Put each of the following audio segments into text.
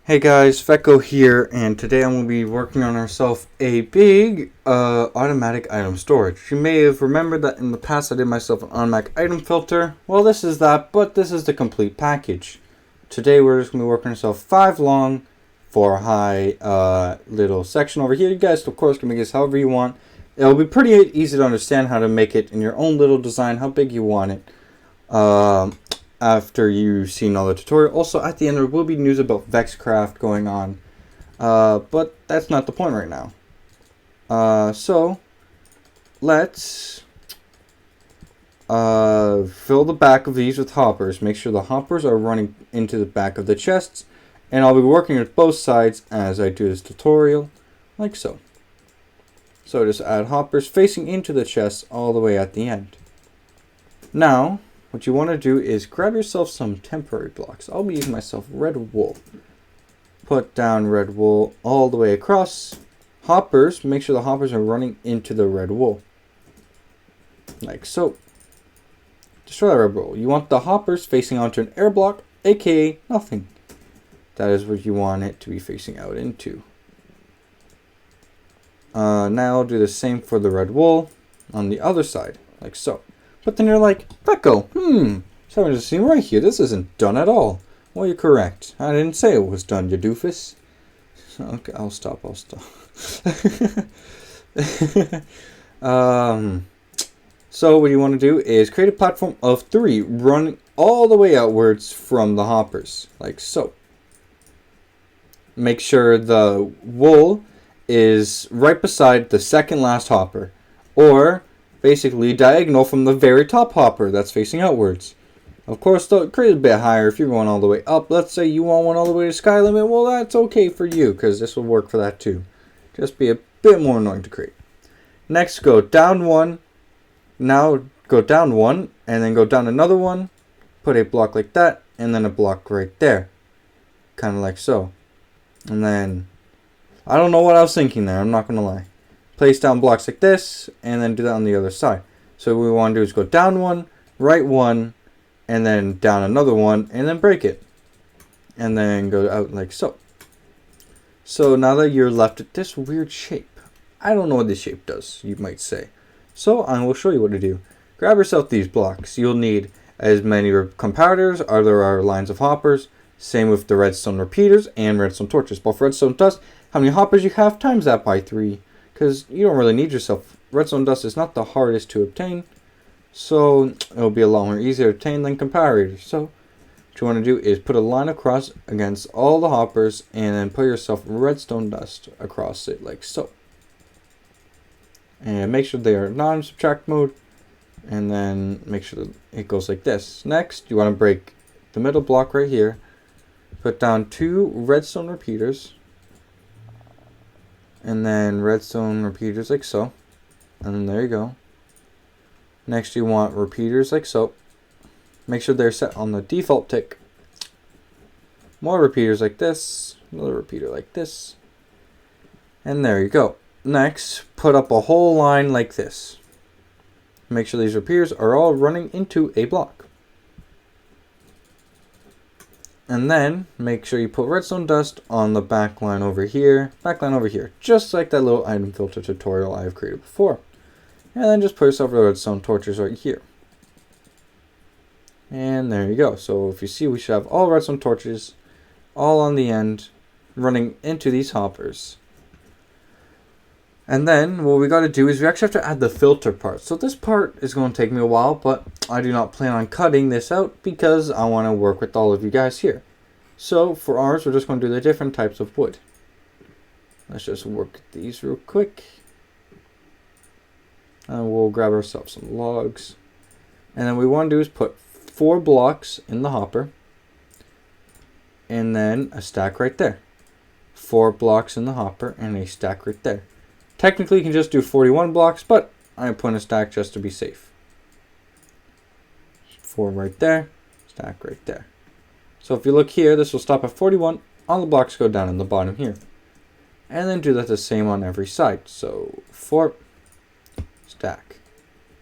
Hey guys, Vecho here, and today I'm going to be working on ourselves a big automatic item storage. You may have remembered that in the past I did myself an automatic item filter. Well, this is that, but this is the complete package. Today we're just going to be working on ourselves 5 long, 4 high little section over here. You guys, of course, can make this however you want. It'll be pretty easy to understand how to make it in your own little design, how big you want it. After you've seen all the tutorial. Also, at the end there will be news about Vexcraft going on, but that's not the point right now. So let's fill the back of these with hoppers. Make sure the hoppers are running into the back of the chests, and I'll be working with both sides as I do this tutorial, like so. So just add hoppers facing into the chests all the way at the end. Now what you want to do is grab yourself some temporary blocks. I'll be using myself red wool. Put down red wool all the way across. Hoppers, make sure the hoppers are running into the red wool. Like so. Destroy that red wool. You want the hoppers facing onto an air block, aka nothing. That is what you want it to be facing out into. Now I'll do the same for the red wool on the other side, like so. But then you're like, Vecho, something doesn't seem right here. This isn't done at all. Well, you're correct. I didn't say it was done, you doofus. Okay, I'll stop. So what you want to do is create a platform of 3 running all the way outwards from the hoppers, like so. Make sure the wool is right beside the second last hopper, or basically diagonal from the very top hopper that's facing outwards. Of course, though, create a bit higher if you're going all the way up. Let's say you want one all the way to sky limit. Well, that's okay for you, because this will work for that too. Just be a bit more annoying to create. Next, go down 1. Now go down 1, and then go down another 1. Put a block like that, and then a block right there. Kind of like so. And then, I don't know what I was thinking there, I'm not going to lie. Place down blocks like this, and then do that on the other side. So what we want to do is go down 1, right 1, and then down another 1, and then break it. And then go out like so. So now that you're left at this weird shape. I don't know what this shape does, you might say. So I will show you what to do. Grab yourself these blocks. You'll need as many comparators as there are lines of hoppers. Same with the redstone repeaters and redstone torches. But for redstone dust, how many hoppers you have, times that by 3. Because you don't really need yourself. Redstone dust is not the hardest to obtain, so it'll be a lot more easier to obtain than comparators. So what you want to do is put a line across against all the hoppers, and then put yourself redstone dust across it like so. And make sure they are not in subtract mode, and then make sure that it goes like this. Next, you want to break the middle block right here. Put down 2 redstone repeaters. And then redstone repeaters like so. And then there you go. Next you want repeaters like so. Make sure they're set on the default tick. More repeaters like this. Another repeater like this. And there you go. Next, put up a whole line like this. Make sure these repeaters are all running into a block. And then, make sure you put redstone dust on the back line over here, just like that little item filter tutorial I've created before. And then just put yourself the redstone torches right here. And there you go. So if you see, we should have all redstone torches, all on the end, running into these hoppers. And then, what we got to do is we actually have to add the filter part. So this part is going to take me a while, but I do not plan on cutting this out because I want to work with all of you guys here. So for ours, we're just going to do the different types of wood. Let's just work these real quick. And we'll grab ourselves some logs. And then what we want to do is put 4 blocks in the hopper. And then a stack right there. 4 blocks in the hopper and a stack right there. Technically, you can just do 41 blocks, but I put in a stack just to be safe. 4 right there, stack right there. So if you look here, this will stop at 41. All the blocks go down in the bottom here. And then do that the same on every side. So 4, stack.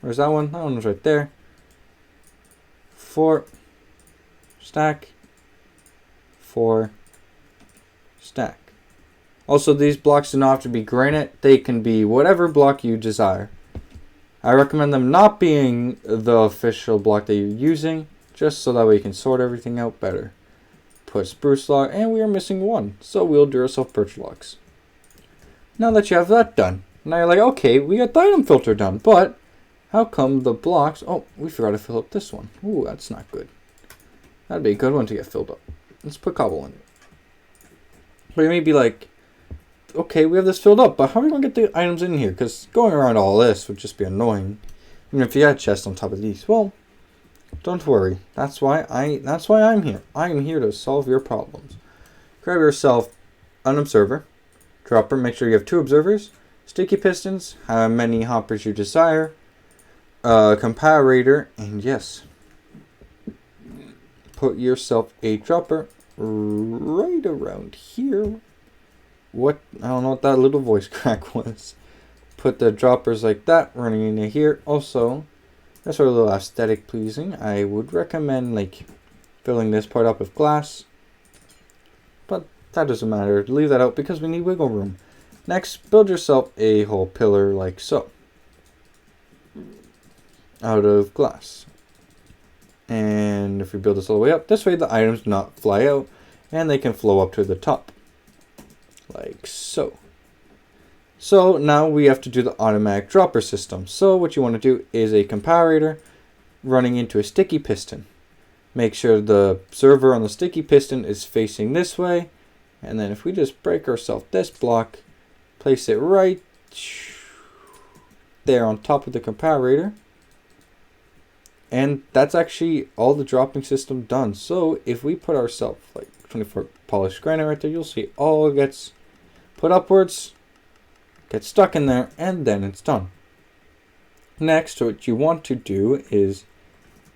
Where's that one? That one was right there. 4, stack. 4, stack. Also, these blocks do not have to be granite. They can be whatever block you desire. I recommend them not being the official block that you're using, just so that way you can sort everything out better. Put spruce log, and we are missing one, so we'll do ourselves birch logs. Now that you have that done, now you're like, okay, we got the item filter done, but how come the blocks... Oh, we forgot to fill up this one. Ooh, that's not good. That'd be a good one to get filled up. Let's put cobble in it. But you may be like, okay, we have this filled up, but how are we going to get the items in here? Because going around all this would just be annoying. Even if you had a chest on top of these. Well, don't worry. That's why I'm here. I am here to solve your problems. Grab yourself an observer, dropper, make sure you have 2 observers, sticky pistons, how many hoppers you desire, comparator, and yes, put yourself a dropper right around here. What? I don't know what that little voice crack was. Put the droppers like that running into here. Also, that's a little aesthetic pleasing. I would recommend like filling this part up with glass. But that doesn't matter. Leave that out because we need wiggle room. Next, build yourself a whole pillar like so. Out of glass. And if we build this all the way up, this way the items do not fly out and they can flow up to the top. Like so. So now we have to do the automatic dropper system. So what you want to do is a comparator running into a sticky piston. Make sure the server on the sticky piston is facing this way. And then if we just break ourselves this block, place it right there on top of the comparator. And that's actually all the dropping system done. So if we put ourselves like 24 polished granite right there, you'll see all gets put upwards, gets stuck in there, and then it's done. Next, what you want to do is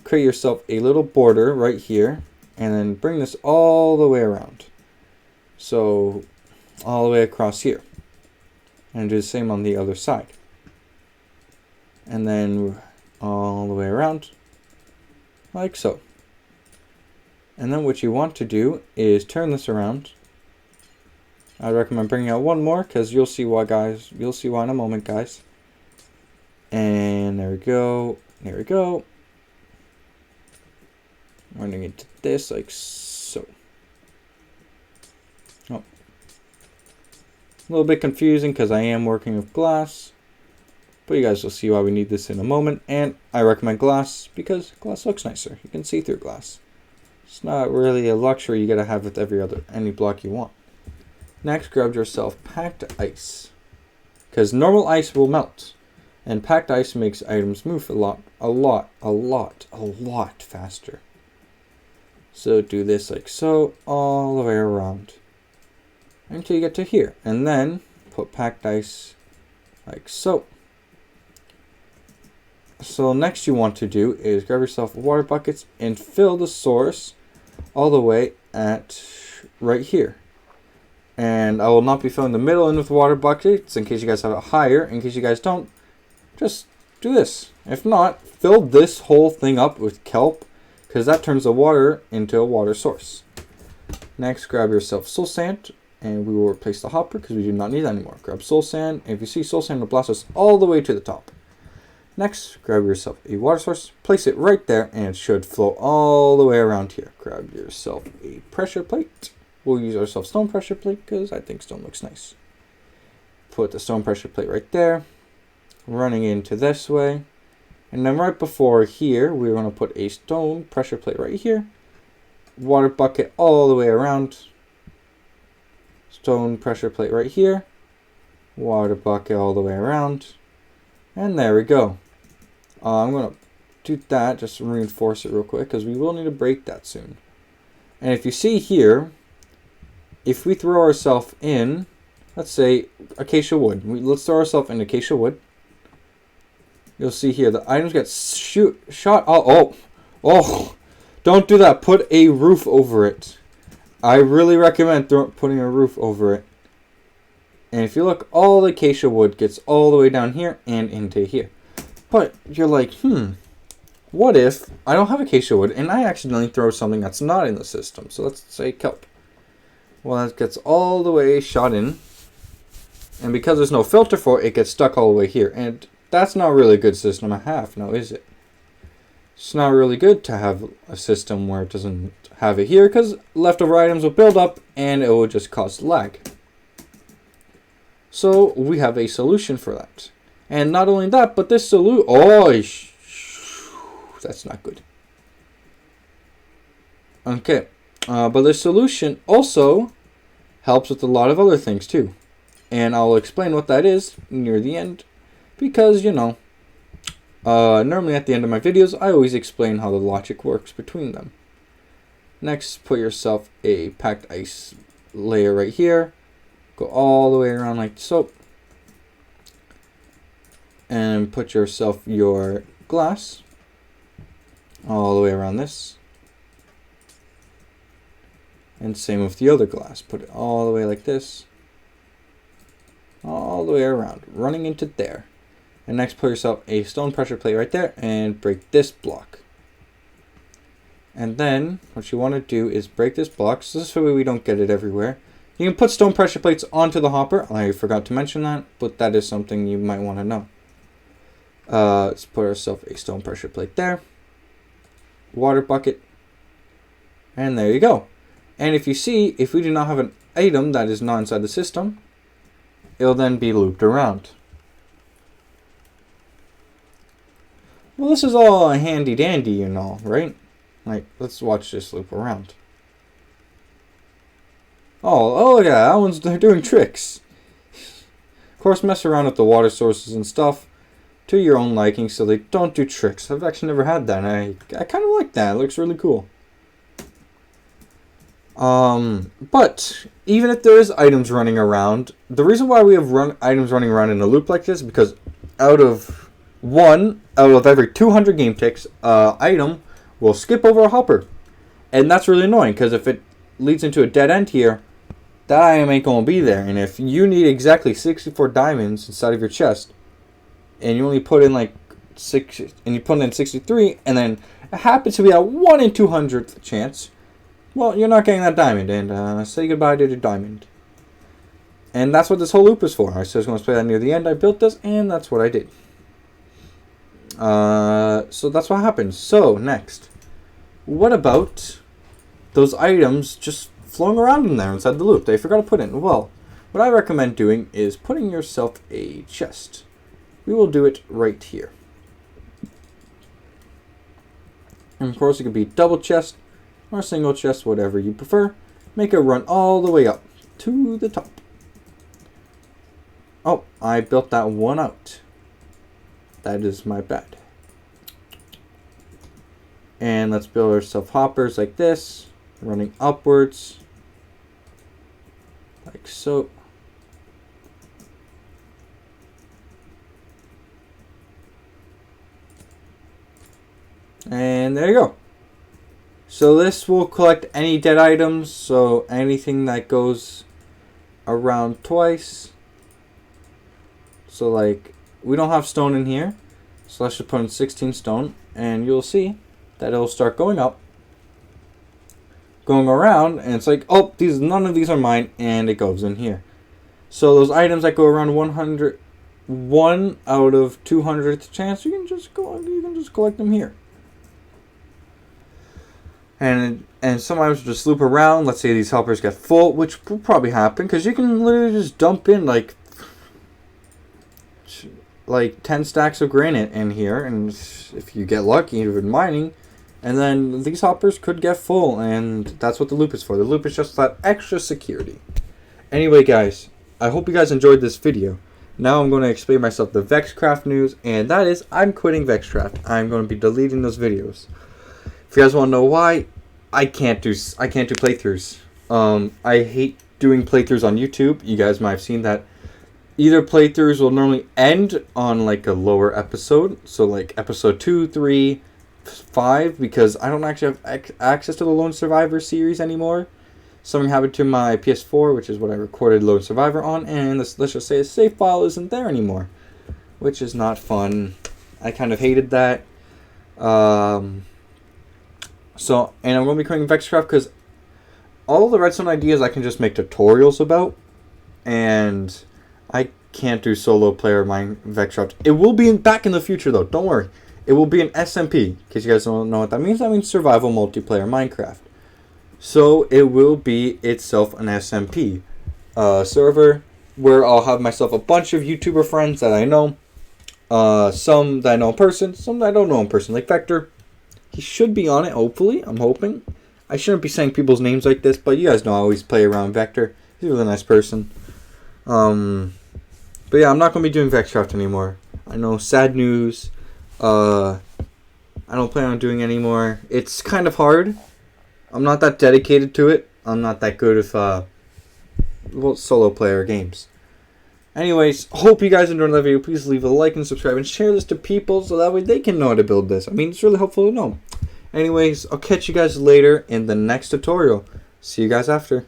create yourself a little border right here, and then bring this all the way around. So all the way across here. And do the same on the other side. And then all the way around, like so. And then what you want to do is turn this around. I recommend bringing out one more because you'll see why, guys. You'll see why in a moment, guys. And there we go. There we go. Running into this like so. Oh. A little bit confusing because I am working with glass. But you guys will see why we need this in a moment. And I recommend glass because glass looks nicer. You can see through glass. It's not really a luxury you gotta have with any block you want. Next, grab yourself packed ice. Because normal ice will melt. And packed ice makes items move a lot faster. So do this like so, all the way around. Until you get to here. And then put packed ice like so. So next you want to do is grab yourself water buckets and fill the source all the way at right here. And I will not be filling the middle in with water buckets in case you guys have it higher. In case you guys don't, just do this. If not, fill this whole thing up with kelp because that turns the water into a water source. Next, grab yourself soul sand and we will replace the hopper because we do not need that anymore. Grab soul sand, and if you see soul sand, it'll blast us all the way to the top. Next, grab yourself a water source, place it right there, and it should flow all the way around here. Grab yourself a pressure plate. We'll use ourselves stone pressure plate because I think stone looks nice. Put the stone pressure plate right there, running into this way. And then right before here, we're going to put a stone pressure plate right here. Water bucket all the way around. Stone pressure plate right here. Water bucket all the way around. And there we go. I'm going to do that just to reinforce it real quick because we will need to break that soon. And if you see here, if we throw ourselves in, let's say acacia wood. Let's throw ourselves in acacia wood. You'll see here the items get shot. Oh, don't do that. Put a roof over it. I really recommend putting a roof over it. And if you look, all the acacia wood gets all the way down here and into here. But you're like, what if I don't have acacia wood and I accidentally throw something that's not in the system? So let's say kelp. Well, that gets all the way shot in. And because there's no filter for it, it gets stuck all the way here. And that's not really a good system to have, now is it? It's not really good to have a system where it doesn't have it here, because leftover items will build up and it will just cause lag. So we have a solution for that. And not only that, but this solution... Oh, that's not good. Okay. But this solution also helps with a lot of other things too. And I'll explain what that is near the end. Because, you know, normally at the end of my videos, I always explain how the logic works between them. Next, put yourself a packed ice layer right here. Go all the way around like so. And put yourself your glass all the way around this. And same with the other glass. Put it all the way like this. All the way around, running into there. And next, put yourself a stone pressure plate right there and break this block. And then what you want to do is break this block, so this way we don't get it everywhere. You can put stone pressure plates onto the hopper. I forgot to mention that, but that is something you might want to know. Let's put ourselves a stone pressure plate there. Water bucket. And there you go. And if you see, if we do not have an item that is not inside the system, it'll then be looped around. Well, this is all handy dandy and all, right? Like, let's watch this loop around. Oh, look at that. That one's doing tricks. Of course, mess around with the water sources and stuff to your own liking so they don't do tricks. I've actually never had that, and I kind of like that. It looks really cool. But even if there is items running around, the reason why we have items running around in a loop like this is because out of every 200 game ticks, item will skip over a hopper. And that's really annoying, because if it leads into a dead end here, that item ain't going to be there. And if you need exactly 64 diamonds inside of your chest, and you only put in like 6, and you put in 63, and then it happens to be a 1 in 200th chance, well, you're not getting that diamond, and say goodbye to the diamond. And that's what this whole loop is for. I said I was going to play that near the end. I built this, and that's what I did. So that's what happens. So, next. What about those items just flowing around in there inside the loop that I forgot to put in? Well, what I recommend doing is putting yourself a chest. We will do it right here. And of course, it could be double chest or single chest, whatever you prefer. Make it run all the way up to the top. Oh, I built that one out. That is my bad. And let's build ourselves hoppers like this, running upwards, like so. And there you go. So this will collect any dead items, so anything that goes around twice. So like, we don't have stone in here, so let's just put in 16 stone, and you'll see that it'll start going up, going around, and it's like, oh, none of these are mine, and it goes in here. So those items that go around 1 out of 200th chance, you can just collect them here. And some items just loop around. Let's say these helpers get full, which will probably happen, because you can literally just dump in like 10 stacks of granite in here, and if you get lucky, even mining, and then these hoppers could get full, and that's what the loop is for. The loop is just that extra security. Anyway, guys, I hope you guys enjoyed this video. Now I'm going to explain myself the Vexcraft news, and that is I'm quitting Vexcraft. I'm going to be deleting those videos. If you guys want to know why, I can't do playthroughs. I hate doing playthroughs on YouTube. You guys might have seen that. Either playthroughs will normally end on like a lower episode, so like episode 2, 3, 5, because I don't actually have access to the Lone Survivor series anymore. Something happened to my PS4, which is what I recorded Lone Survivor on, and let's just say a save file isn't there anymore, which is not fun. I kind of hated that. So, and I'm going to be creating Vexcraft because all the redstone ideas I can just make tutorials about, and I can't do solo player Vexcraft. It will be back in the future though. Don't worry. It will be an SMP. In case you guys don't know what that means survival multiplayer Minecraft. So it will be itself an SMP server where I'll have myself a bunch of YouTuber friends that I know. Some that I know in person, some that I don't know in person. Like Vector. He should be on it, hopefully. I'm hoping. I shouldn't be saying people's names like this, but you guys know I always play around Vector. He's a really nice person. But yeah, I'm not going to be doing Vexcraft anymore. I know, sad news. I don't plan on doing anymore. It's kind of hard. I'm not that dedicated to it. I'm not that good with solo player games. Anyways, hope you guys enjoyed that video. Please leave a like and subscribe and share this to people so that way they can know how to build this. I mean, it's really helpful to know. Anyways, I'll catch you guys later in the next tutorial. See you guys after.